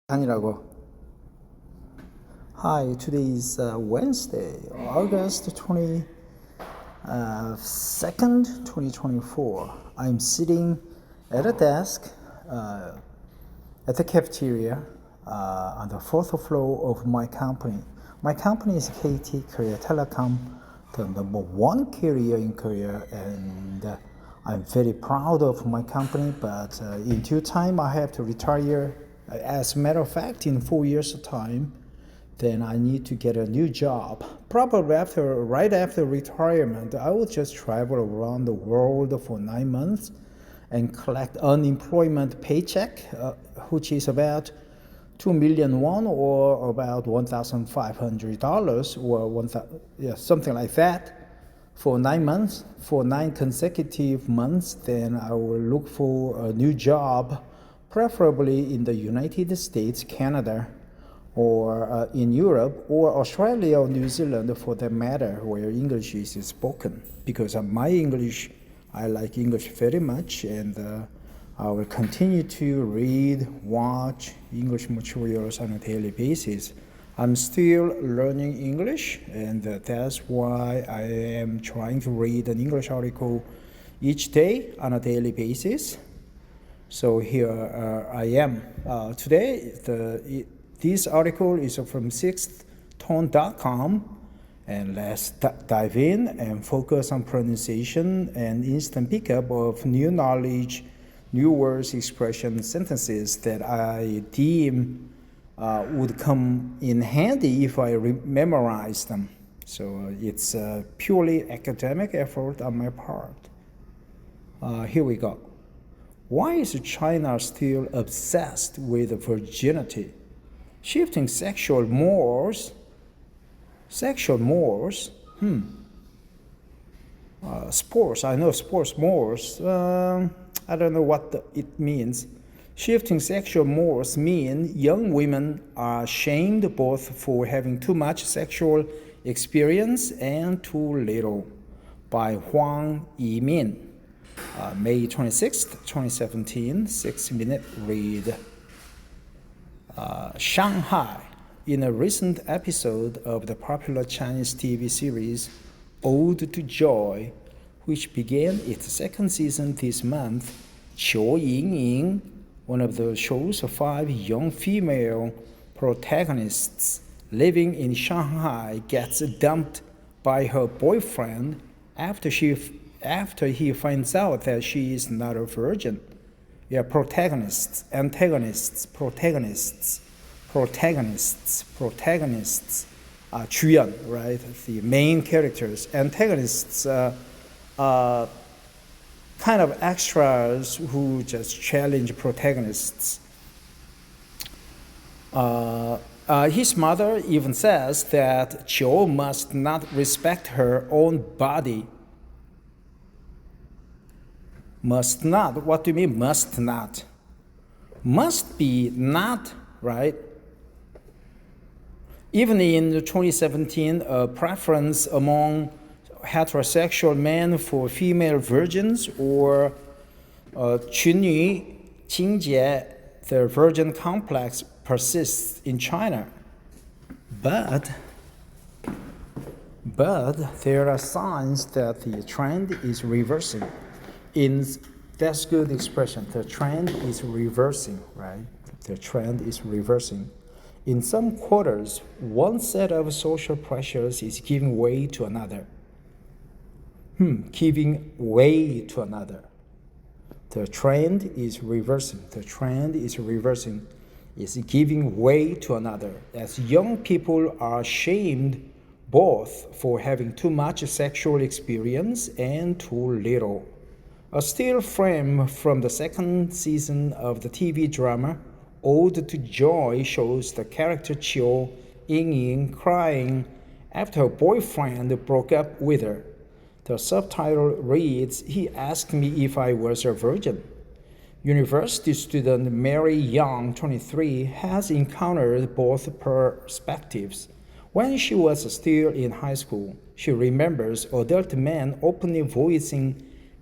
아니라고. Hi, today is Wednesday, August 22nd, 2024. I'm sitting at a desk at the cafeteria on the fourth floor of my company. My company is KT Korea Telecom, the number one carrier in Korea, and I'm very proud of my company, but in due time I have to retire. As a matter of fact, in 4 years' time, then I need to get a new job. Probably right after retirement, I will just travel around the world for 9 months and collect unemployment paycheck, which is about 2 million won or about $1,500 or something like that for 9 months, for 9 consecutive months. Then I will look for a new job, preferably in the United States, Canada, or in Europe, or Australia or New Zealand for that matter, where English is spoken. Because my English, I like English very much, and I will continue to read, watch English materials on a daily basis. I'm still learning English, and that's why I am trying to read an English article each day on a daily basis. So here I am. Today, this article is from sixthtone.com, and let's dive in and focus on pronunciation and instant pickup of new knowledge, new words, expressions, sentences that I deem would come in handy if I memorize them. So it's a purely academic effort on my part. Here we go. Why is China still obsessed with virginity? Shifting sexual morals? Sports, I know sports morals. I don't know what it means. Shifting sexual morals mean young women are shamed both for having too much sexual experience and too little. By Huang Yimin. May 26th, 2017, 6-minute read. Shanghai. In a recent episode of the popular Chinese TV series Ode to Joy, which began its second season this month, Qiu Yingying, one of the show's 5 young female protagonists living in Shanghai, gets dumped by her boyfriend after he finds out that she is not a virgin. Yeah, protagonists, antagonists, protagonists, 主演, right? The main characters. Antagonists are kind of extras who just challenge protagonists. His mother even says that Qiu must not respect her own body. Must not. What do you mean, must not? Must be not, right? Even in 2017, a preference among heterosexual men for female virgins, or 群女情节, the virgin complex, persists in China. But there are signs that the trend is reversing. That's good expression. The trend is reversing, right? The trend is reversing. In some quarters, one set of social pressures is giving way to another. Giving way to another. The trend is reversing. The trend is reversing. Is giving way to another. As young people are shamed both for having too much sexual experience and too little. A still frame from the second season of the TV drama Ode to Joy shows the character Qiu Yingying crying after her boyfriend broke up with her. The subtitle reads, "He asked me if I was a virgin." University student Mary Young, 23, has encountered both perspectives. When she was still in high school, she remembers adult men openly voicing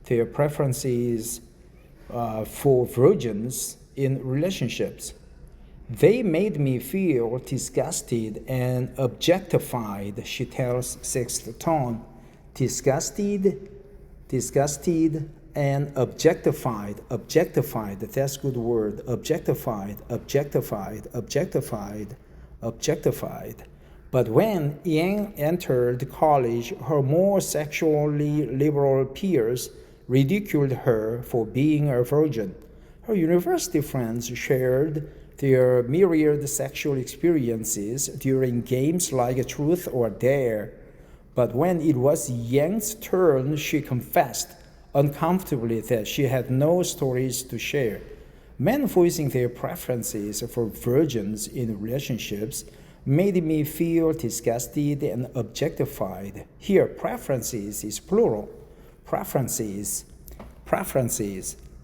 their preferences for virgins in relationships. They made me feel disgusted and objectified, she tells Sixth Tone. Disgusted and objectified, that's a good word, objectified. But when Yang entered college, her more sexually liberal peers ridiculed her for being a virgin. Her university friends shared their myriad sexual experiences during games like Truth or Dare. But when it was Yang's turn, she confessed uncomfortably that she had no stories to share. Men voicing their preferences for virgins in relationships made me feel disgusted and objectified. Here, preferences is plural. Preferences.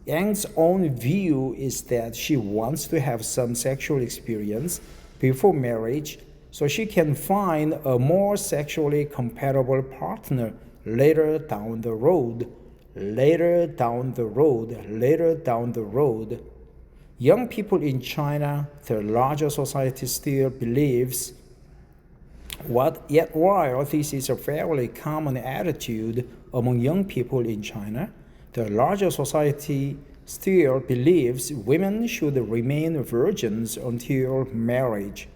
Yang's own view is that she wants to have some sexual experience before marriage so she can find a more sexually compatible partner later down the road. Young people in China, the larger society still believes yet while this is a fairly common attitude among young people in China, the larger society still believes women should remain virgins until marriage,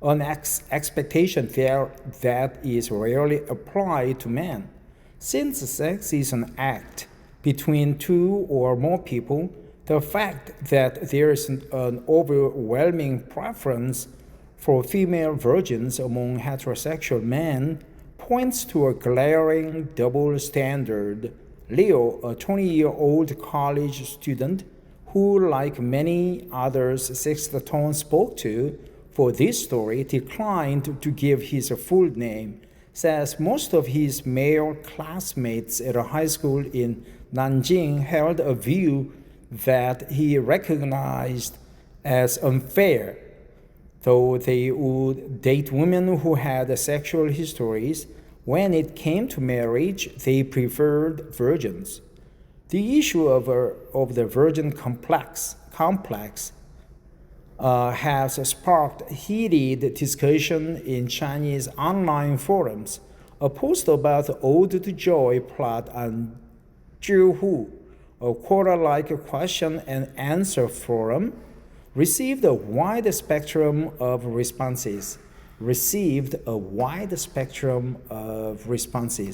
an expectation that is rarely applied to men. Since sex is an act between two or more people, the fact that there is an overwhelming preference for female virgins among heterosexual men points to a glaring double standard. Leo, a 20-year-old college student who, like many others Sixth Tone spoke to for this story, declined to give his full name, says most of his male classmates at a high school in Nanjing held a view that he recognized as unfair. Though they would date women who had sexual histories, when it came to marriage, they preferred virgins. The issue of the virgin complex has sparked heated discussion in Chinese online forums. A post about the Ode to Joy plot on Zhihu, a Quora-like question and answer forum, received a wide spectrum of responses. Received wide spectrum of responses.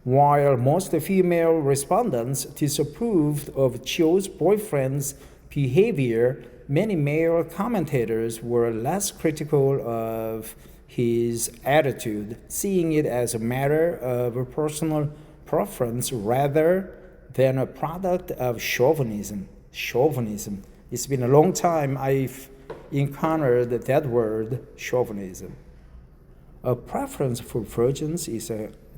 While most female respondents disapproved of Chiu's boyfriend's behavior, many male commentators were less critical of his attitude, seeing it as a matter of personal preference rather than a product of chauvinism. It's been a long time I've encountered that word, chauvinism. A preference for virgins is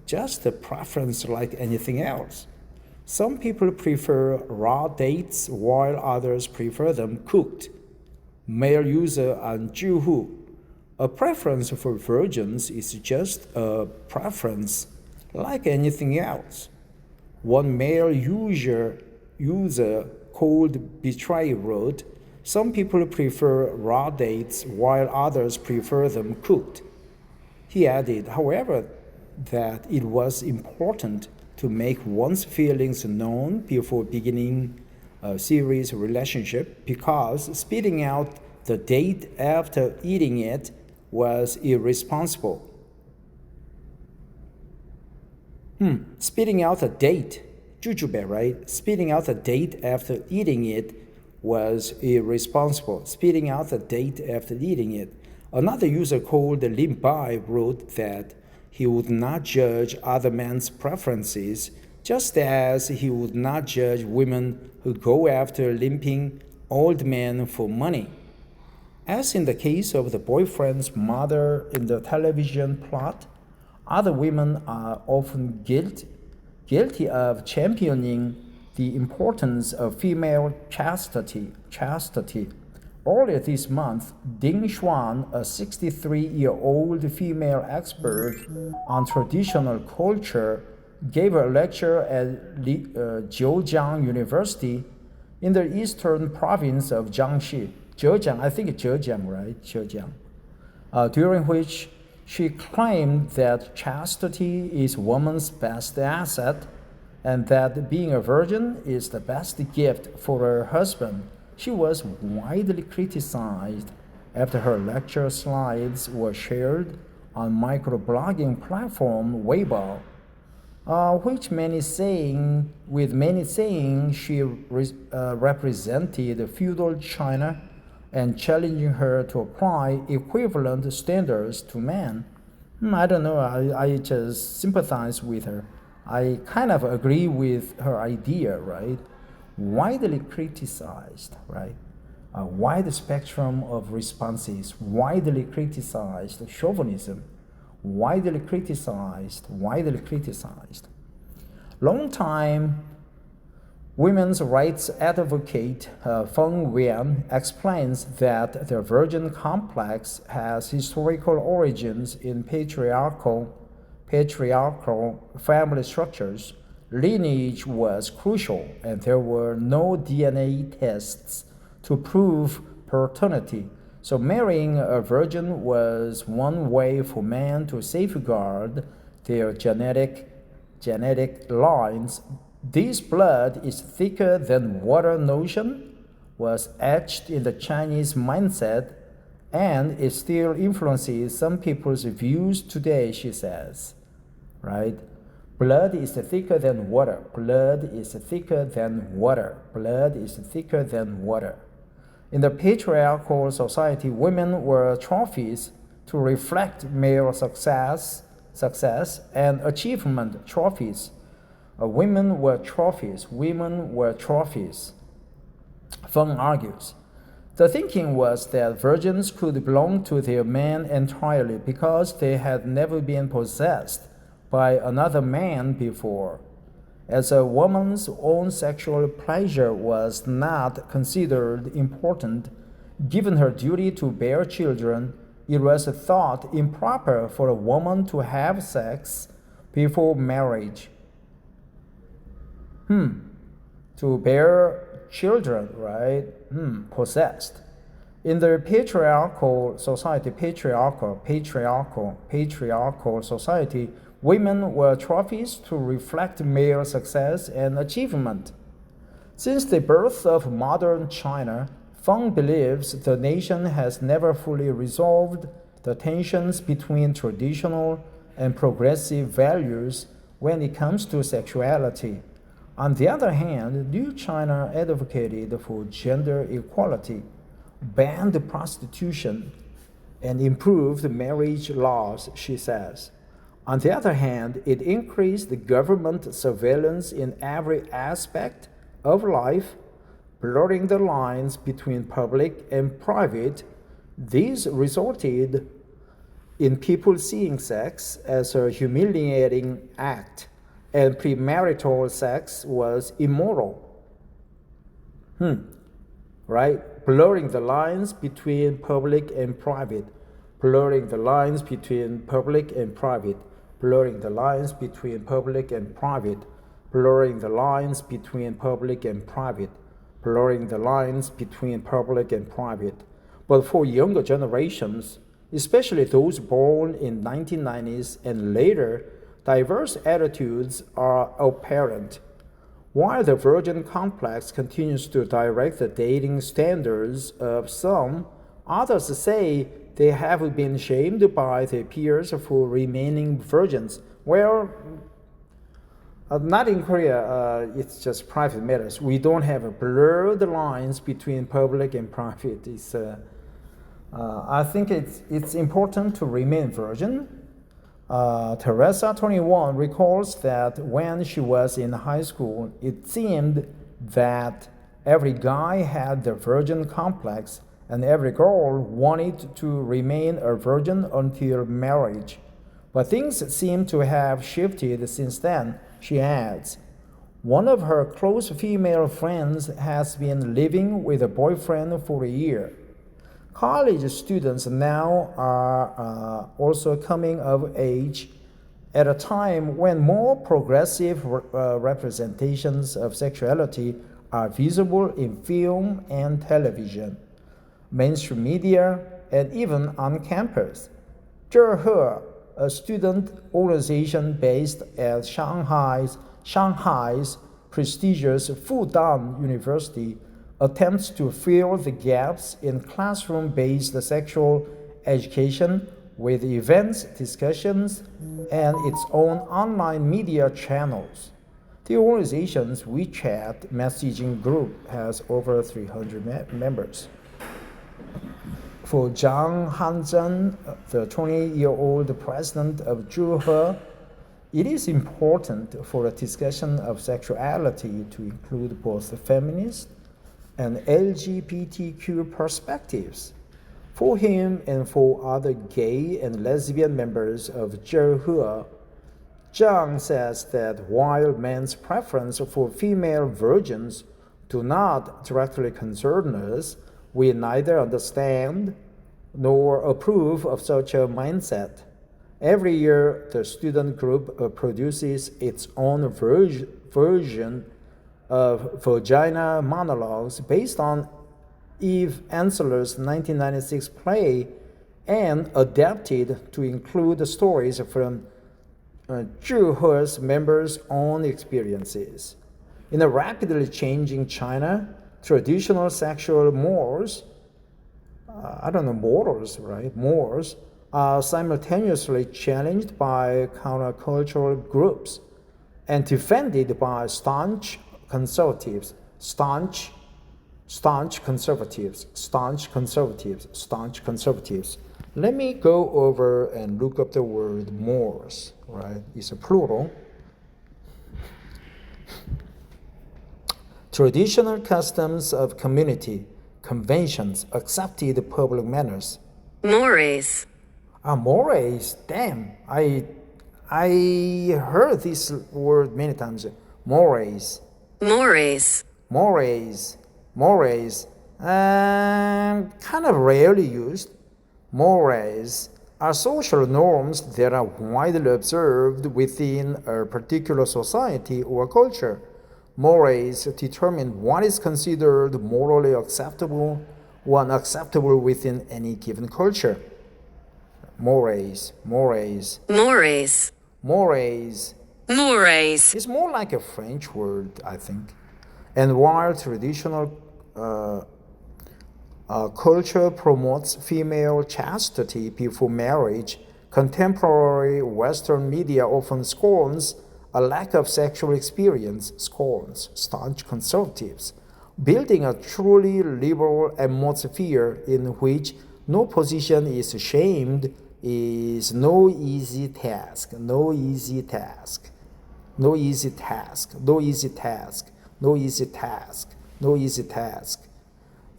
just a preference like anything else. Some people prefer raw dates while others prefer them cooked. Male user on Zhihu. A preference for virgins is just a preference like anything else. One male user called Betray wrote, "Some people prefer raw dates while others prefer them cooked." He added, however, that it was important to make one's feelings known before beginning a serious relationship because spitting out the date after eating it was irresponsible. Spitting out a date, jujube, right? Spitting out a date after eating it was irresponsible. Spitting out a date after eating it. Another user called Lin Bai wrote that he would not judge other men's preferences, just as he would not judge women who go after limping old men for money. As in the case of the boyfriend's mother in the television plot, other women are often guilty of championing the importance of female chastity, Earlier this month, Ding Xuan, a 63-year-old female expert on traditional culture, gave a lecture at Zhejiang University in the eastern province of Jiangxi. Zhejiang, I think Zhejiang, right? Zhejiang. During which she claimed that chastity is woman's best asset and that being a virgin is the best gift for her husband. She was widely criticized after her lecture slides were shared on microblogging platform Weibo, with many saying she represented feudal China and challenging her to apply equivalent standards to men. I don't know, I just sympathize with her. I kind of agree with her idea, right? Widely criticized, right? A wide spectrum of responses, widely criticized chauvinism, widely criticized. Long-time women's rights advocate Feng Wen explains that the virgin complex has historical origins in patriarchal family structures. Lineage was crucial, and there were no DNA tests to prove paternity. So marrying a virgin was one way for men to safeguard their genetic lines. This blood is thicker than water notion was etched in the Chinese mindset, and it still influences some people's views today, she says. Right? Blood is thicker than water. Blood is thicker than water. Blood is thicker than water. In the patriarchal society, women were trophies to reflect male success and achievement. Trophies. Women were trophies. Women were trophies. Feng argues. The thinking was that virgins could belong to their man entirely because they had never been possessed by another man before. As a woman's own sexual pleasure was not considered important, given her duty to bear children, it was thought improper for a woman to have sex before marriage. To bear children, right? Possessed. In the patriarchal society, women were trophies to reflect male success and achievement. Since the birth of modern China, Feng believes the nation has never fully resolved the tensions between traditional and progressive values when it comes to sexuality. On the other hand, New China advocated for gender equality, banned prostitution, and improved marriage laws, she says. On the other hand, it increased the government surveillance in every aspect of life, blurring the lines between public and private. This resulted in people seeing sex as a humiliating act, and premarital sex was immoral. Right? Blurring the lines between public and private. Blurring the lines between public and private. Blurring the lines between public and private. Blurring the lines between public and private. Blurring the lines between public and private. But for younger generations, especially those born in 1990s and later, diverse attitudes are apparent. While the virgin complex continues to direct the dating standards of some, others say they have been shamed by their peers for remaining virgins. Well, not in Korea, it's just private matters. We don't have blurred lines between public and private. I think it's important to remain virgin. Teresa, 21, recalls that when she was in high school, it seemed that every guy had the virgin complex and every girl wanted to remain a virgin until marriage. But things seem to have shifted since then, she adds. One of her close female friends has been living with a boyfriend for a year. College students now are also coming of age at a time when more progressive representations of sexuality are visible in film and television, mainstream media, and even on campus. Zhehe, a student organization based at Shanghai's prestigious Fudan University, attempts to fill the gaps in classroom-based sexual education with events, discussions, and its own online media channels. The organization's WeChat messaging group has over 300 members. For Zhang Hanzhen, the 20-year-old president of Zhehe, it is important for a discussion of sexuality to include both feminist and LGBTQ perspectives. For him and for other gay and lesbian members of Zhehe, Zhang says that while men's preference for female virgins do not directly concern us, we neither understand nor approve of such a mindset. Every year, the student group produces its own version of vagina monologues based on Eve Ensler's 1996 play and adapted to include stories from Zhehe's members' own experiences. In a rapidly changing China, traditional sexual mores, mores, are simultaneously challenged by countercultural groups and defended by staunch conservatives. Let me go over and look up the word mores, right? It's a plural. Traditional customs of community, conventions, accepted public manners. Mores. Mores, damn. I heard this word many times. Mores. Mores. Mores. Mores. Kind of rarely used. Mores are social norms that are widely observed within a particular society or culture. Mores determine what is considered morally acceptable or unacceptable within any given culture. Mores. Mores. Mores. Mores. It's more like a French word, I think. And while traditional culture promotes female chastity before marriage, contemporary Western media often scorns a lack of sexual experience, scorns staunch conservatives, building a truly liberal atmosphere in which no position is shamed is no easy task.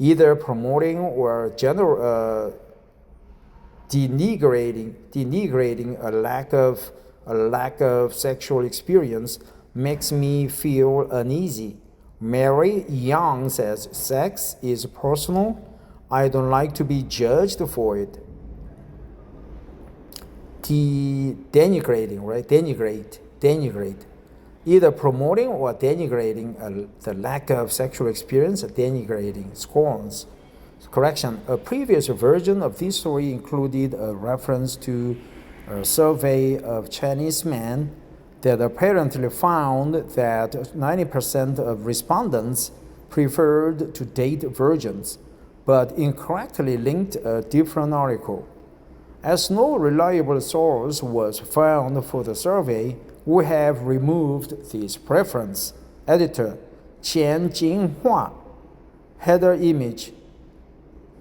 Either promoting or denigrating a lack of sexual experience makes me feel uneasy. Mary Young says, sex is personal. I don't like to be judged for it. Denigrating, right? Denigrate. Either promoting or denigrating the lack of sexual experience, denigrating, scorns. Correction, a previous version of this story included a reference to a survey of Chinese men that apparently found that 90% of respondents preferred to date virgins, but incorrectly linked a different article. As no reliable source was found for the survey, we have removed this preference. Editor, Qian Jinghua. Header image,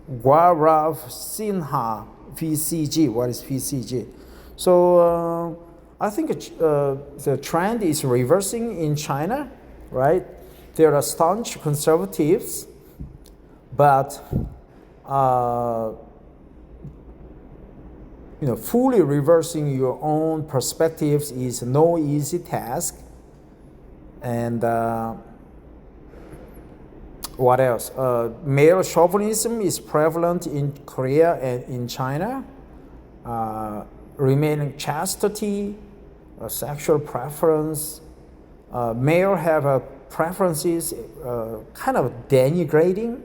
Gaurav Sinha, VCG. What is VCG? So I think the trend is reversing in China, right? There are staunch conservatives, but fully reversing your own perspectives is no easy task. And What else? Male chauvinism is prevalent in Korea and in China. Remaining chastity, sexual preference. Male have preferences kind of denigrating,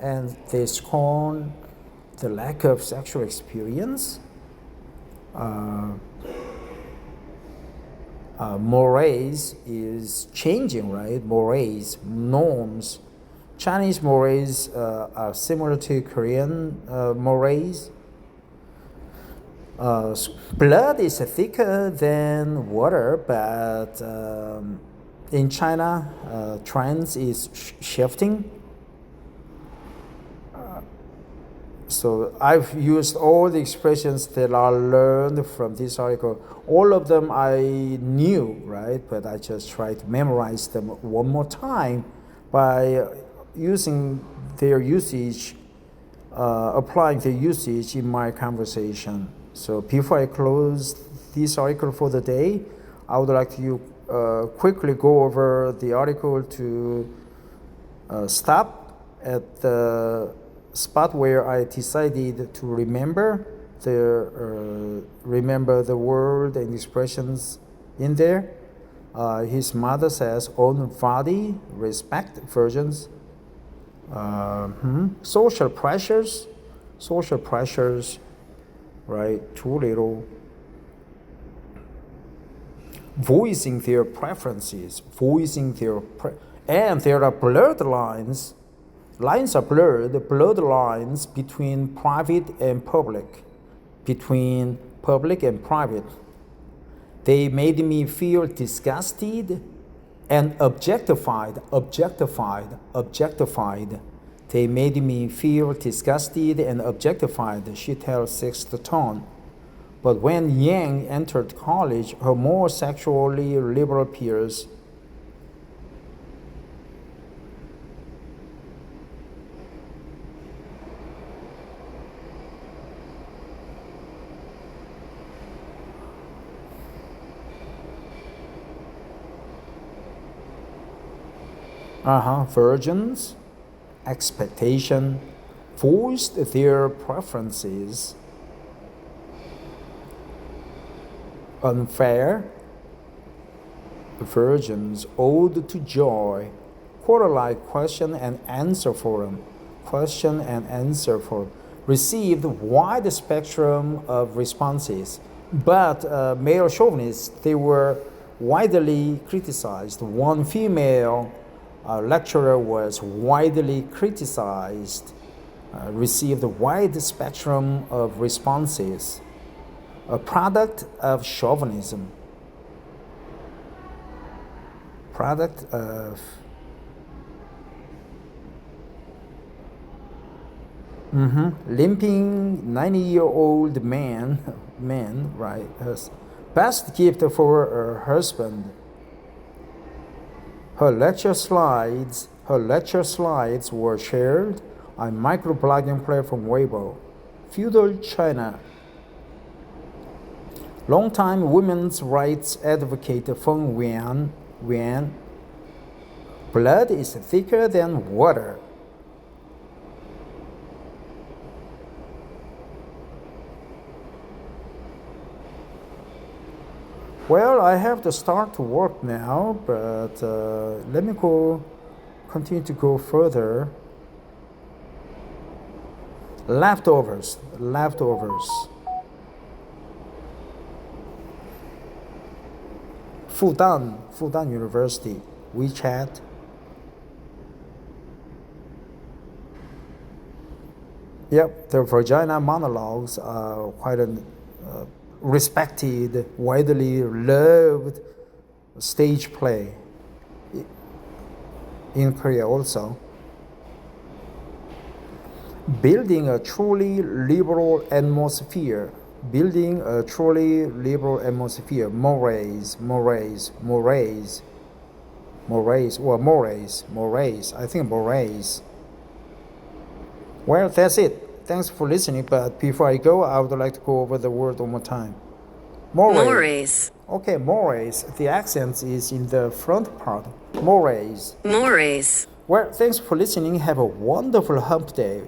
and they scorn the lack of sexual experience. Mores is changing, right? Mores, norms. Chinese mores are similar to Korean mores. Blood is thicker than water, but in China, trends is shifting. So I've used all the expressions that I learned from this article. All of them I knew, right? But I just tried to memorize them one more time by using their usage, applying their usage in my conversation. So before I close this article for the day, I would like to quickly go over the article to stop at the spot where I decided to remember the word and expressions in there. His mother says, "Own body, respect virgins." Social pressures, right? Too little. Voicing their preferences, and there are blurred lines. Lines are blurred lines between private and public, between public and private. They made me feel disgusted and objectified. They made me feel disgusted and objectified, she tells Sixth Tone. But when Yang entered college, her more sexually liberal peers virgins, expectation, voiced their preferences. Unfair, virgins ode to joy, quarter-like question and answer forum, received wide spectrum of responses, but male chauvinists, they were widely criticized. One female lecturer was widely criticized, received a wide spectrum of responses. A product of chauvinism. Limping 90-year-old man, right? Best gift for her husband. Her lecture slides were shared on microblogging platform Weibo. Feudal China. Longtime women's rights advocate Feng Wen. Blood is thicker than water. Well, I have to start to work now, but let me continue to go further. Leftovers. Fudan University, WeChat. Yep, the vagina monologues are quite a respected, widely loved stage play in Korea also. Building a truly liberal atmosphere. Mores. I think mores. Well, that's it. Thanks for listening. But before I go, I would like to go over the word one more time. Mores. Okay, mores. The accent is in the front part. Mores. Mores. Well, thanks for listening. Have a wonderful hump day.